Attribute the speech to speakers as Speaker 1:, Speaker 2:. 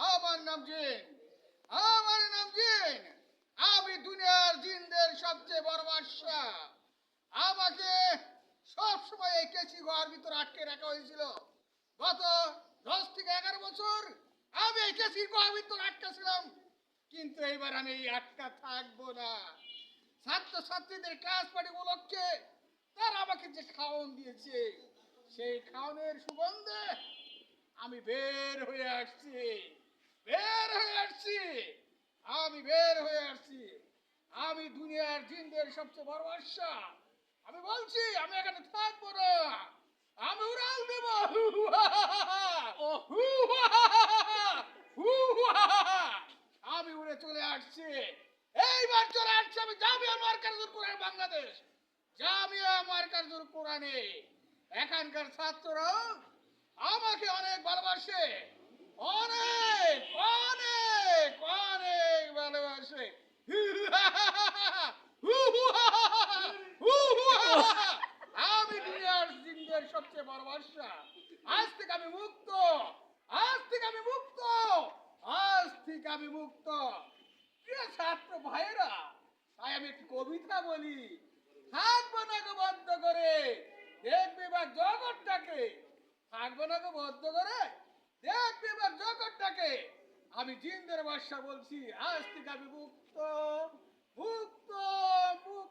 Speaker 1: আমার নাম জিন। আমার নাম জিন। আমি দুনিয়ার জিনদের সবচেয়ে বড় বাদশা। আমাকে সব সময় এই কেচি ঘর ভিতর আটকে রাখা হয়েছিল। গত 10 থেকে 11 বছর আমি এই কেচি ঘর ভিতর আটকা ছিলাম। কিন্তু এইবার আমি এই আটকা থাকবো না। ছাত্রছাত্রীদের ক্লাস পার্টি উপলক্ষে তারা আমাকে যে খাওয়ান দিয়েছে, সেই খাওয়ানোর সুগন্ধে আমি বের হয়ে আসছি। বের হয়ে আসছি। আমি বের হয়ে আসছি। আমি দুনিয়ার জিনদের সবচেয়ে বড় বাদশা। আমি বলছি আমি এখানে থাকবো না। আমি উড়াল দেব। আমি উড়ে চলে আসছি। এইবার চলে আসছি আমি জামিয়া মার্কাজুল কোরআন বাংলাদেশ। জামিয়া মার্কাজুল কোরআনে এখানকার ছাত্ররা আমাকে অনেক ভালোবাসে। অনেক অনেক অনেক ভালোবাসে। আমি দুনিয়ার জিনদের সবচেয়ে বড় বাদশা। আজ থেকে আমি মুক্ত। আজ থেকে আমি মুক্ত। আজ থেকে আমি মুক্ত। প্রিয় ছাত্র ভাইয়েরা, তাই আমি একটি কবিতা বলি। থাকবো না গো বদ্ধ করে, দেখবে বা জগৎটাকে। থাকবো না গো বদ্ধ করে, দেখবে বা জগৎটাকে। আমি জিনদের বাদশা বলছি, আজ থেকে আমি মুক্ত। মুক্ত। মুক্ত।